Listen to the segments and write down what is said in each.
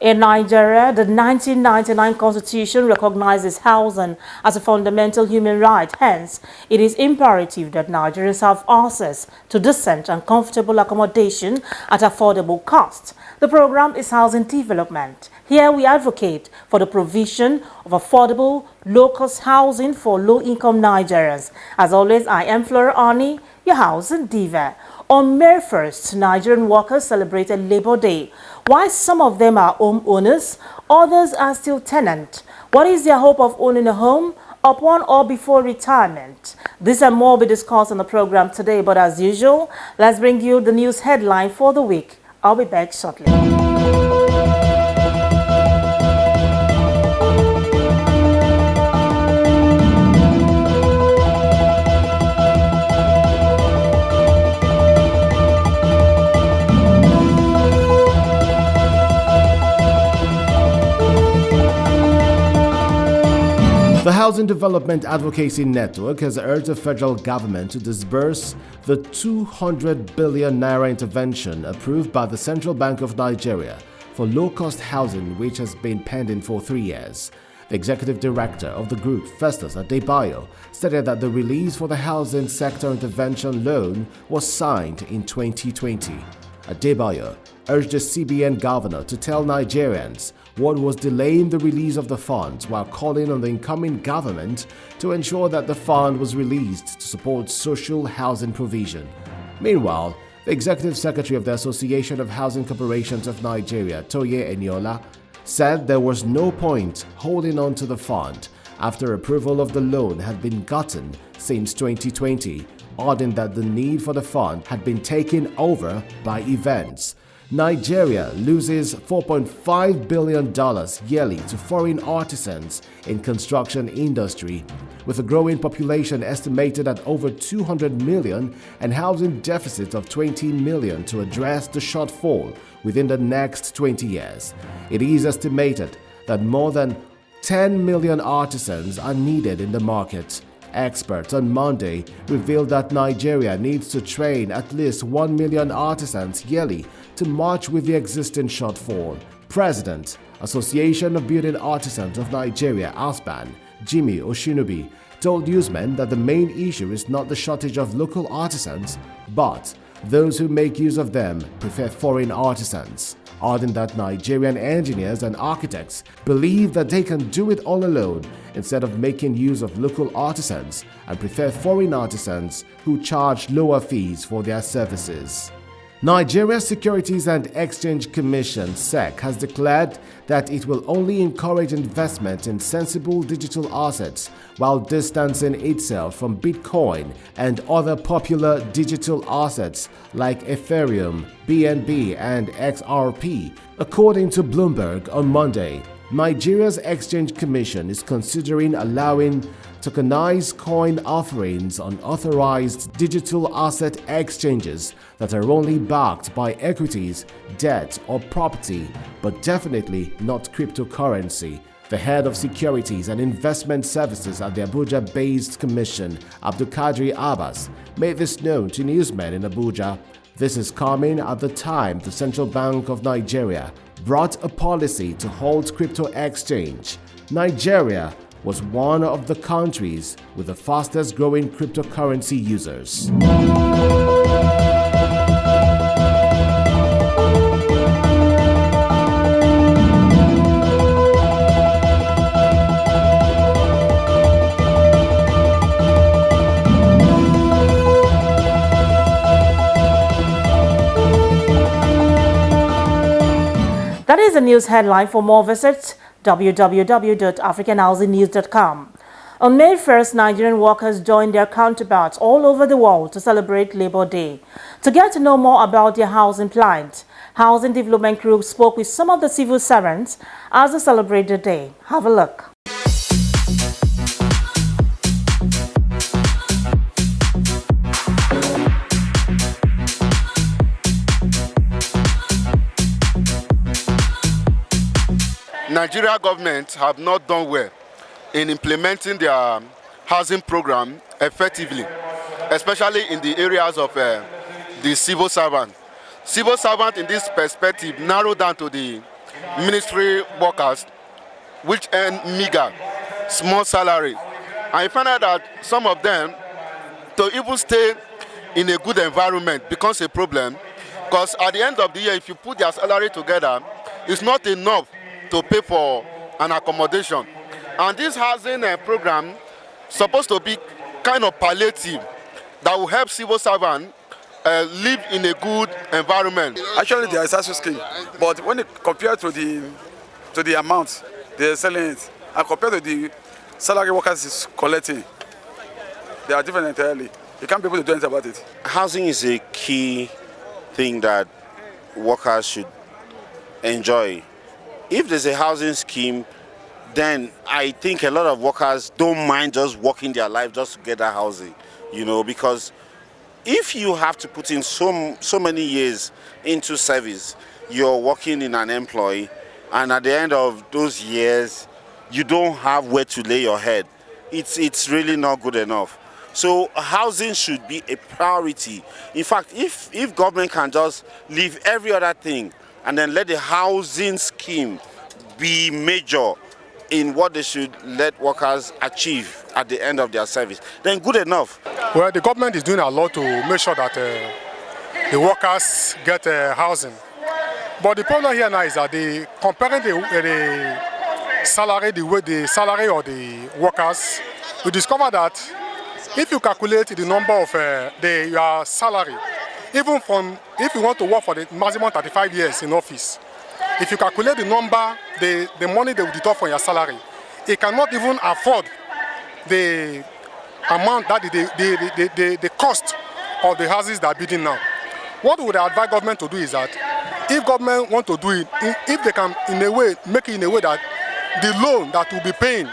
In Nigeria, the 1999 Constitution recognizes housing as a fundamental human right. Hence, it is imperative that Nigerians have access to decent and comfortable accommodation at affordable cost. The program is housing development. Here we advocate for the provision of affordable, low-cost housing for low-income Nigerians. As always, I am Flora Ani, your housing diva. On May 1st, Nigerian workers celebrated Labor Day. While some of them are homeowners, others are still tenants. What is their hope of owning a home upon or before retirement? This and more will be discussed on the program today, but as usual, let's bring you the news headline for the week. I'll be back shortly. The Housing Development Advocacy Network has urged the federal government to disburse the 200 billion naira intervention approved by the Central Bank of Nigeria for low-cost housing, which has been pending for 3 years. The executive director of the group, Festus Adebayo, stated that the release for the housing sector intervention loan was signed in 2020. Adebayo urged the CBN governor to tell Nigerians what was delaying the release of the funds, while calling on the incoming government to ensure that the fund was released to support social housing provision. Meanwhile, the executive secretary of the Association of Housing Corporations of Nigeria, Toye Eniola, said there was no point holding on to the fund after approval of the loan had been gotten since 2020, adding that the need for the fund had been taken over by events. Nigeria loses $4.5 billion yearly to foreign artisans in construction industry, with a growing population estimated at over 200 million and housing deficit of 20 million to address the shortfall within the next 20 years. It is estimated that more than 10 million artisans are needed in the market. Experts on Monday revealed that Nigeria needs to train at least 1 million artisans yearly to match with the existing shortfall. President, Association of Building Artisans of Nigeria, ASBAN, Jimmy Oshinubi, told newsmen that the main issue is not the shortage of local artisans, but those who make use of them prefer foreign artisans, adding that Nigerian engineers and architects believe that they can do it all alone instead of making use of local artisans, and prefer foreign artisans who charge lower fees for their services. Nigeria's Securities and Exchange Commission (SEC) has declared that it will only encourage investment in sensible digital assets while distancing itself from Bitcoin and other popular digital assets like Ethereum, BNB, and XRP. According to Bloomberg on Monday, Nigeria's Exchange Commission is considering allowing tokenized coin offerings on authorized digital asset exchanges that are only backed by equities, debt, or property, but definitely not cryptocurrency. The head of Securities and Investment Services at the Abuja-based commission, Abdulkadir Abbas, made this known to newsmen in Abuja. This is coming at the time the Central Bank of Nigeria brought a policy to halt crypto exchange. Nigeria was one of the countries with the fastest growing cryptocurrency users. That is the news headline. For more, visit www.africanhousingnews.com. On May 1st, Nigerian workers joined their counterparts all over the world to celebrate Labor Day. To get to know more about their housing plight, Housing Development Group spoke with some of the civil servants as they celebrate the day. Have a look. Nigeria government have not done well in implementing their housing program effectively, especially in the areas of the civil servant. Civil servant in this perspective narrow down to the ministry workers which earn meager, small salary. And you find out that some of them, to even stay in a good environment becomes a problem, because at the end of the year, if you put their salary together, it's not enough to pay for an accommodation. And this housing program supposed to be kind of palliative that will help civil servants live in a good environment. Actually, there is also scheme, but when it compared to the amount they are selling it, and compared to the salary workers is collecting, they are different entirely. You can't be able to do anything about it. Housing is a key thing that workers should enjoy. If there's a housing scheme, then I think a lot of workers don't mind just working their life just to get that housing, you know, because if you have to put in so many years into service, you're working in an employ, and at the end of those years, you don't have where to lay your head. It's really not good enough. So housing should be a priority. In fact, if government can just leave every other thing and then let the housing scheme be major in what they should let workers achieve at the end of their service, then good enough. Well, the government is doing a lot to make sure that the workers get housing. But the problem here now is that comparing the salary of the workers, we discover that if you calculate the number of your salary, even if you want to work for the maximum 35 years in office, if you calculate the number, the money they will deduct from your salary, it cannot even afford the amount that the cost of the houses that are building now. What we would advise government to do is that if government want to do it, if they can in a way make it in a way that the loan that will be paying,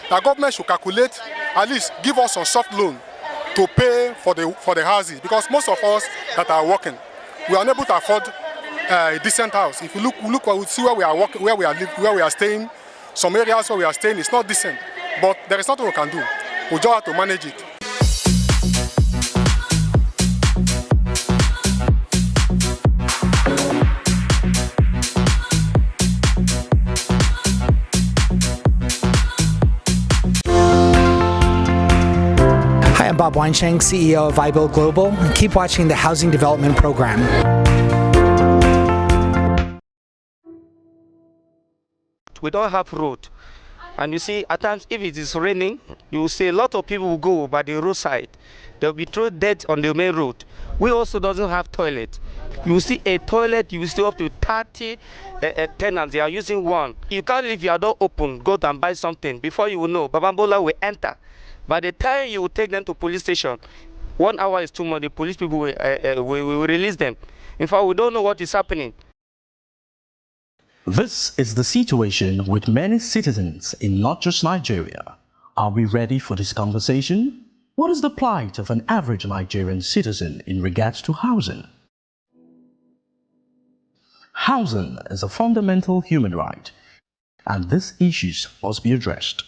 the government should calculate, at least give us some soft loan to pay for the houses, because most of us that are working, we are unable to afford a decent house. If you look, we see where we are working, where we are staying. Some areas where we are staying, it's not decent, but there is nothing we can do. We just have to manage it. Hi, I'm Bob Weinsheng, CEO of iBuild Global. Keep watching the Housing Development Program. We don't have road, and you see at times if it is raining, you will see a lot of people will go by the roadside. They'll be thrown dead on the main road. We also doesn't have toilet. You will see a toilet, you will see up to 30 tenants. They are using one. You can't leave your door open, go and buy something. Before you will know, Babambola will enter. By the time you will take them to police station, 1 hour is too much. The police people will release them. In fact, we don't know what is happening. This is the situation with many citizens in not just Nigeria. Are we ready for this conversation? What is the plight of an average Nigerian citizen in regards to housing? Housing is a fundamental human right, and these issues must be addressed.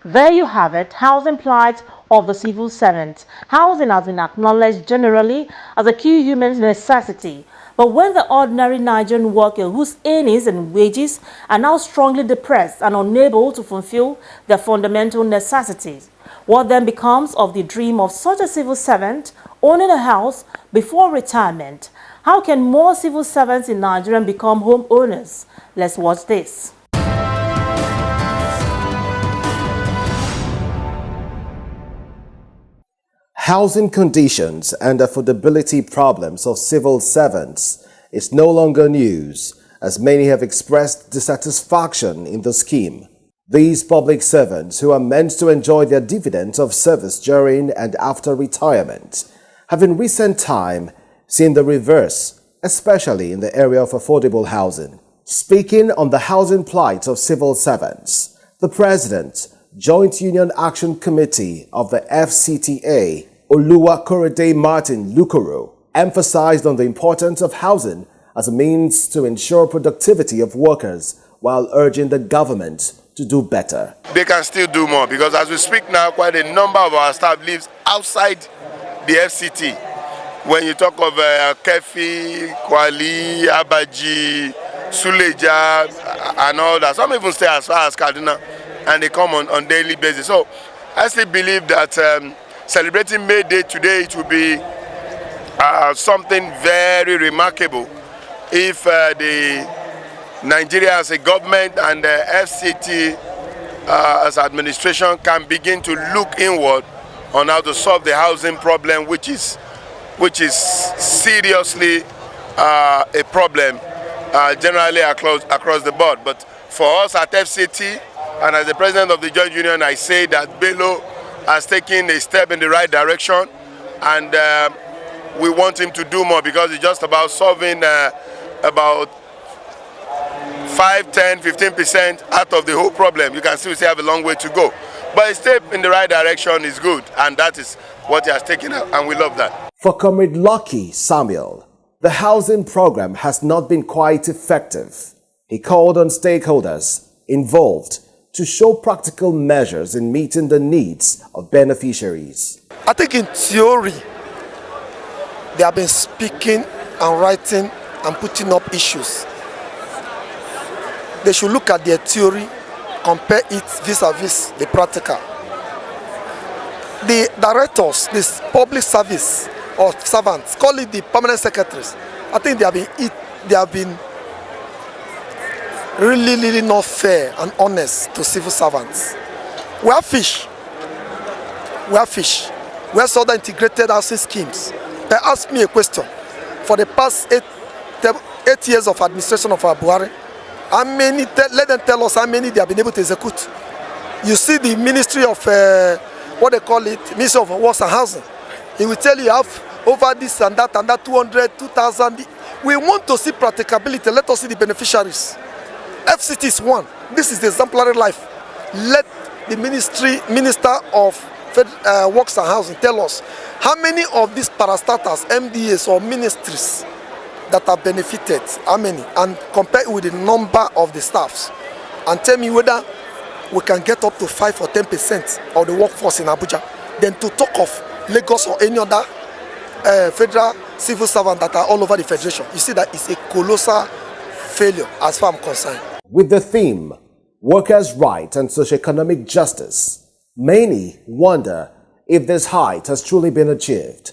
There you have it, housing plight of the civil servant. Housing has been acknowledged generally as a key human necessity. But when the ordinary Nigerian worker whose earnings and wages are now strongly depressed and unable to fulfill their fundamental necessities, what then becomes of the dream of such a civil servant owning a house before retirement? How can more civil servants in Nigeria become homeowners? Let's watch this. Housing conditions and affordability problems of civil servants is no longer news, as many have expressed dissatisfaction in the scheme. These public servants, who are meant to enjoy their dividends of service during and after retirement, have in recent time seen the reverse, especially in the area of affordable housing. Speaking on the housing plight of civil servants, the President, Joint Union Action Committee of the FCTA, Oluwakorede Martin Lukoro, emphasized on the importance of housing as a means to ensure productivity of workers, while urging the government to do better. They can still do more because as we speak now, quite a number of our staff lives outside the FCT. When you talk of Kefi, Kwali, Abaji, Suleja, and all that, some even stay as far as Kaduna, and they come on daily basis. So I still believe that celebrating May Day today, it will be something very remarkable if the Nigeria as a government and the FCT as administration can begin to look inward on how to solve the housing problem, which is seriously a problem generally across the board. But for us at FCT and as the president of the Joint Union, I say that Bello has taken a step in the right direction, and we want him to do more because it's just about solving about 5, 10, 15% out of the whole problem. You can still have a long way to go. But a step in the right direction is good, and that is what he has taken up, and we love that. For Comrade Lucky Samuel, the housing program has not been quite effective. He called on stakeholders involved to show practical measures in meeting the needs of beneficiaries. I think in theory, they have been speaking and writing and putting up issues. They should look at their theory, compare it vis-a-vis the practical. The directors, this public service or servants, call it the permanent secretaries, I think they have been really not fair and honest to civil servants. We have fish. We have other integrated housing schemes. They asked me a question. For the past 8 years of administration of our Buhari, how many? Let them tell us how many they have been able to execute. You see the Ministry of what they call it, Ministry of Works and Housing. He will tell you have over this and that 200, 2,000. We want to see practicability. Let us see the beneficiaries. FCT is one. This is the exemplary life. Let the Minister of Works and Housing tell us how many of these parastatals, MDAs or ministries that have benefited, how many, and compare it with the number of the staffs, and tell me whether we can get up to 5 or 10% of the workforce in Abuja. Then to talk of Lagos or any other federal civil servant that are all over the federation, you see that it's a colossal failure as far as I'm concerned. With the theme, Workers' Rights and Socioeconomic Justice, many wonder if this height has truly been achieved.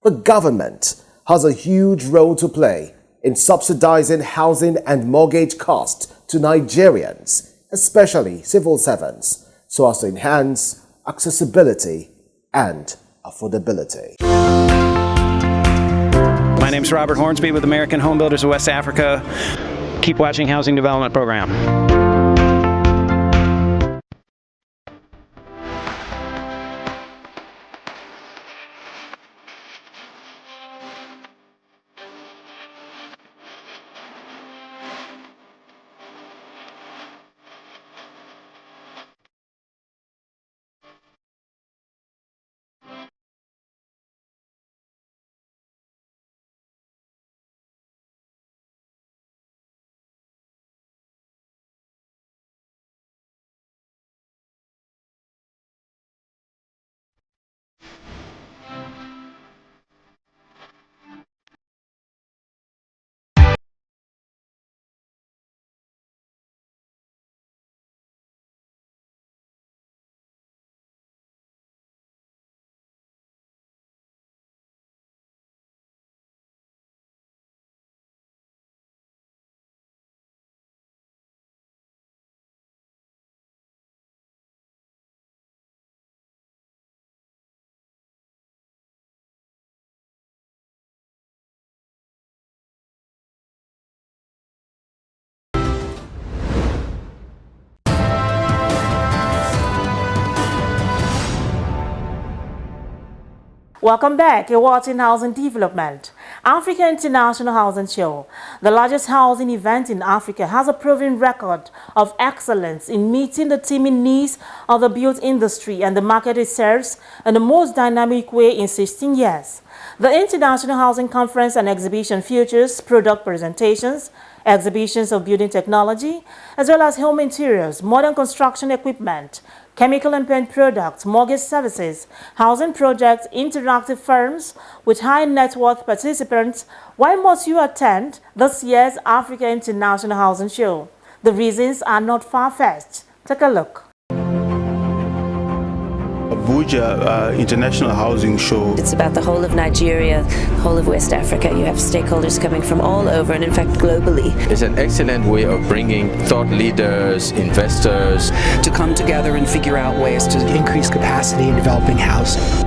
The government has a huge role to play in subsidizing housing and mortgage costs to Nigerians, especially civil servants, so as to enhance accessibility and affordability. My name is Robert Hornsby with American Home Builders of West Africa. Keep watching Housing Development Program. Welcome back. You're watching Housing Development. Africa International Housing Show, the largest housing event in Africa, has a proven record of excellence in meeting the teeming needs of the built industry and the market it serves in the most dynamic way in 16 years. The International Housing Conference and Exhibition features product presentations, exhibitions of building technology, as well as home interiors, modern construction equipment, chemical and paint products, mortgage services, housing projects, interactive firms with high net worth participants. Why must you attend this year's Africa International Housing Show? The reasons are not far-fetched. Take a look. Abuja International Housing Show. It's about the whole of Nigeria, the whole of West Africa. You have stakeholders coming from all over and in fact globally. It's an excellent way of bringing thought leaders, investors to come together and figure out ways to increase capacity in developing housing.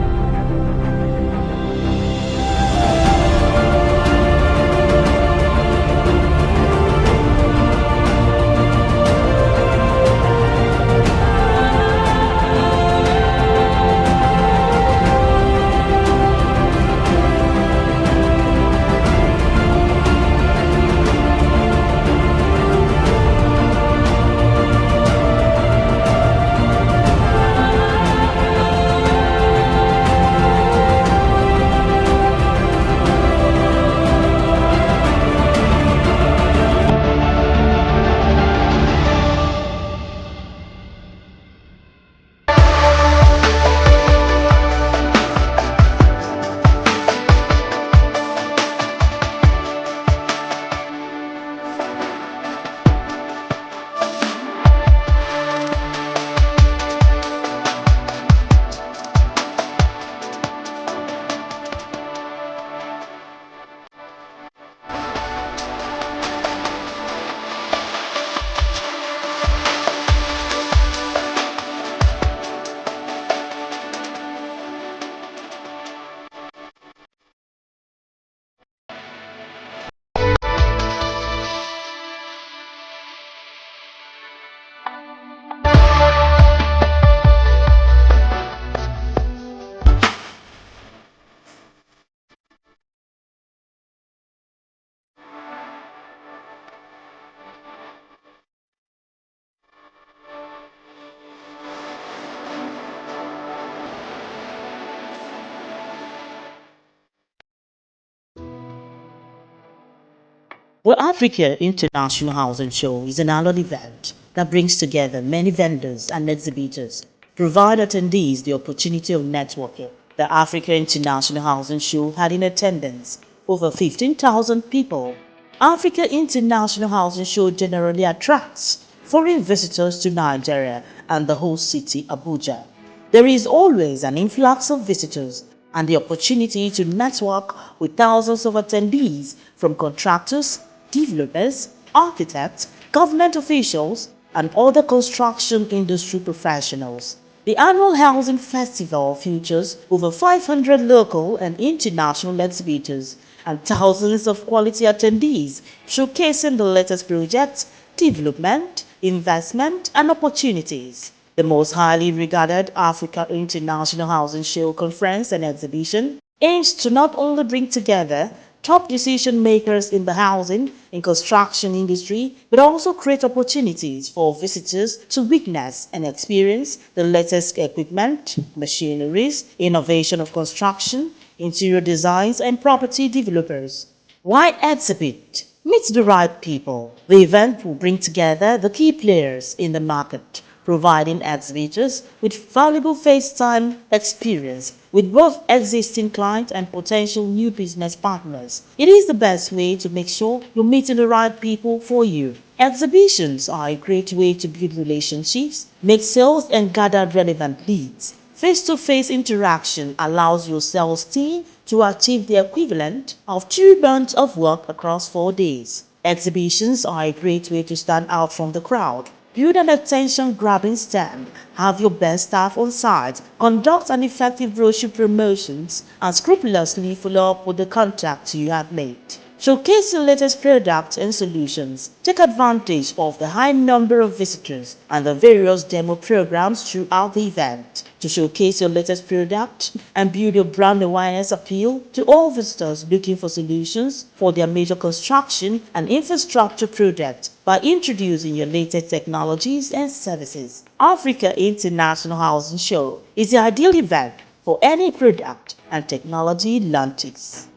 Well, Africa International Housing Show is an annual event that brings together many vendors and exhibitors, provide attendees the opportunity of networking. The Africa International Housing Show had in attendance over 15,000 people. Africa International Housing Show generally attracts foreign visitors to Nigeria and the host city, Abuja. There is always an influx of visitors and the opportunity to network with thousands of attendees from contractors, developers, architects, government officials, and other construction industry professionals. The annual Housing Festival features over 500 local and international exhibitors and thousands of quality attendees showcasing the latest projects, development, investment, and opportunities. The most highly regarded Africa International Housing Show Conference and Exhibition aims to not only bring together top decision makers in the housing and construction industry, but also create opportunities for visitors to witness and experience the latest equipment, machineries, innovation of construction, interior designs, and property developers. Why exhibit? Meet the right people. The event will bring together the key players in the market, providing exhibitors with valuable face-time experience with both existing clients and potential new business partners. It is the best way to make sure you're meeting the right people for you. Exhibitions are a great way to build relationships, make sales, and gather relevant leads. Face-to-face interaction allows your sales team to achieve the equivalent of 2 months of work across 4 days. Exhibitions are a great way to stand out from the crowd. Build an attention-grabbing stand, have your best staff on site, conduct an effective brochure promotions, and scrupulously follow up with the contacts you have made. Showcase the latest products and solutions. Take advantage of the high number of visitors and the various demo programs throughout the event. to showcase your latest product and build your brand awareness appeal to all visitors looking for solutions for their major construction and infrastructure projects by introducing your latest technologies and services. Africa International Housing Show is the ideal event for any product and technology launches.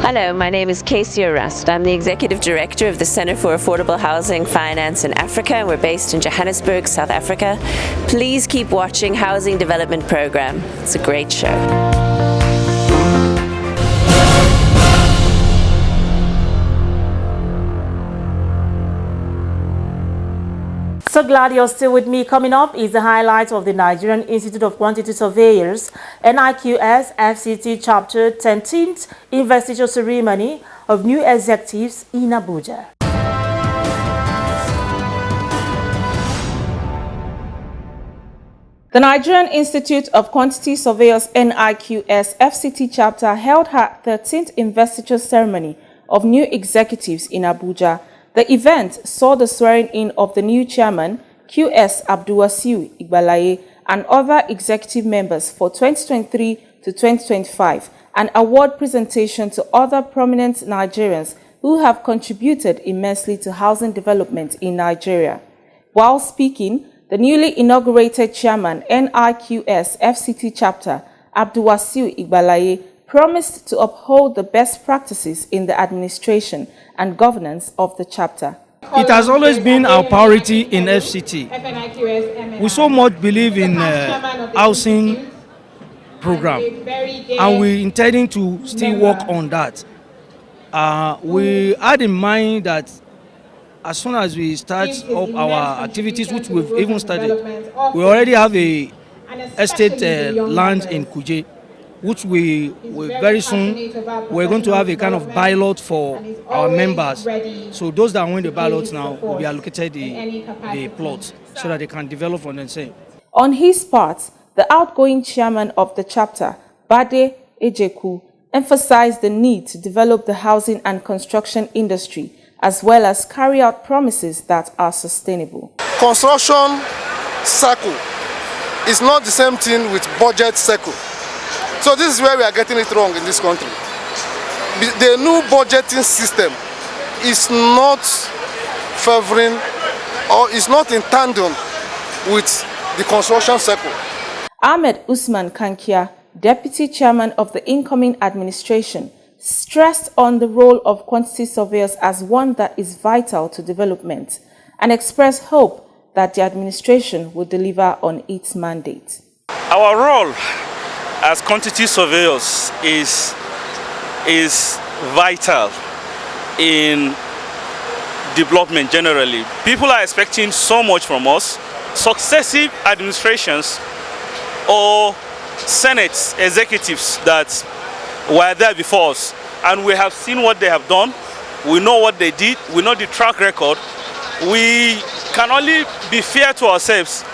Hello, my name is Casey Arrest. I'm the Executive Director of the Centre for Affordable Housing Finance in Africa, and we're based in Johannesburg, South Africa. Please keep watching Housing Development Programme. It's a great show. So glad you're still with me. Coming up is the highlights of the Nigerian Institute of Quantity Surveyors NIQS FCT Chapter 13th investiture ceremony of new executives in Abuja. The Nigerian Institute of Quantity Surveyors NIQS FCT chapter held her 13th investiture ceremony of new executives in Abuja. The event saw the swearing-in of the new chairman, QS Abdulwasiu Igbalaye, and other executive members for 2023 to 2025, and award presentation to other prominent Nigerians who have contributed immensely to housing development in Nigeria. While speaking, the newly inaugurated chairman, NIQS FCT chapter, Abdulwasiu Igbalaye, promised to uphold the best practices in the administration and governance of the chapter. It has always been our priority in FCT. We so much believe in housing program, and we're intending to still work on that. We had in mind that as soon as we start up our activities, which we've even started, we already have a estate land in Kuje, which we very soon we're going to have a kind of ballot for our members. So those that win the ballots now will be allocated the plots so that they can develop on themselves. On his part, the outgoing chairman of the chapter, Bade Ejeku, emphasized the need to develop the housing and construction industry, as well as carry out promises that are sustainable. Construction cycle is not the same thing with budget cycle. So this is where we are getting it wrong in this country. The new budgeting system is not favoring or is not in tandem with the construction cycle. Ahmed Usman Kankia, deputy chairman of the incoming administration, stressed on the role of quantity surveyors as one that is vital to development and expressed hope that the administration will deliver on its mandate. Our role as quantity surveyors is vital in development generally. People are expecting so much from us. Successive administrations or Senate executives that were there before us, and we have seen what they have done. We know what they did. We know the track record. We can only be fair to ourselves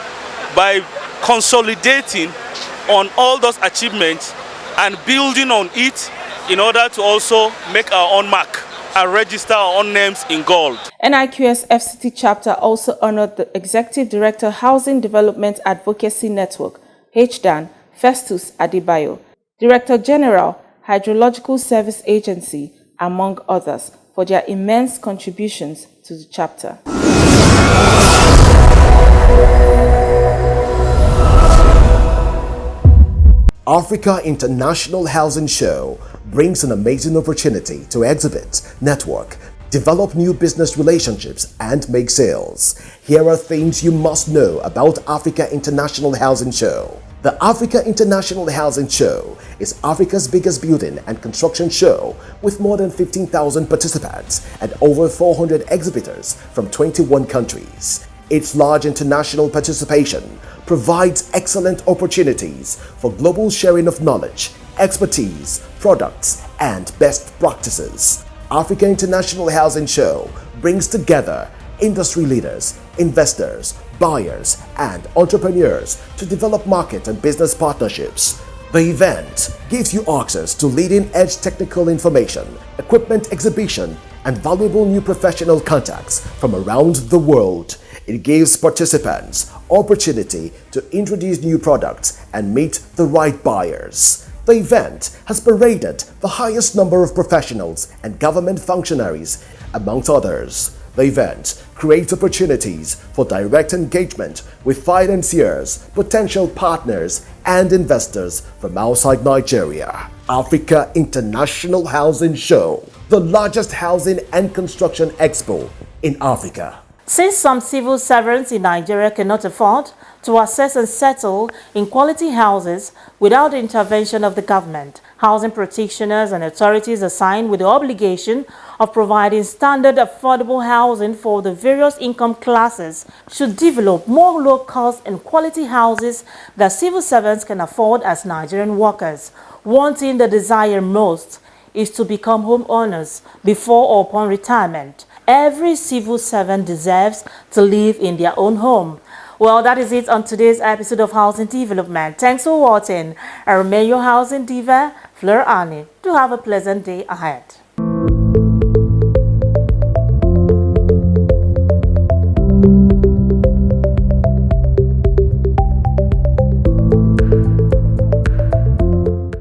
by consolidating on all those achievements and building on it in order to also make our own mark and register our own names in gold. NIQS FCT chapter also honored the Executive Director Housing Development Advocacy Network, HDAN, Festus Adebayo, Director General, Hydrological Service Agency, among others, for their immense contributions to the chapter. Africa International Housing Show brings an amazing opportunity to exhibit, network, develop new business relationships, and make sales. Here are things you must know about Africa International Housing Show. The Africa International Housing Show is Africa's biggest building and construction show with more than 15,000 participants and over 400 exhibitors from 21 countries. Its large international participation provides excellent opportunities for global sharing of knowledge, expertise, products, and best practices. Africa International Housing Show brings together industry leaders, investors, buyers, and entrepreneurs to develop market and business partnerships. The event gives you access to leading-edge technical information, equipment exhibition, and valuable new professional contacts from around the world. It gives participants opportunity to introduce new products and meet the right buyers. The event has paraded the highest number of professionals and government functionaries, amongst others. The event creates opportunities for direct engagement with financiers, potential partners, and investors from outside Nigeria. Africa International Housing Show, the largest housing and construction expo in Africa. Since some civil servants in Nigeria cannot afford to access and settle in quality houses without the intervention of the government, housing practitioners and authorities assigned with the obligation of providing standard affordable housing for the various income classes should develop more low-cost and quality houses that civil servants can afford as Nigerian workers. One thing they desire most is to become homeowners before or upon retirement. Every civil servant deserves to live in their own home. Well, that is it on today's episode of Housing Development. Thanks for watching. I remain your housing diva, Fleur Annie. Do have a pleasant day ahead.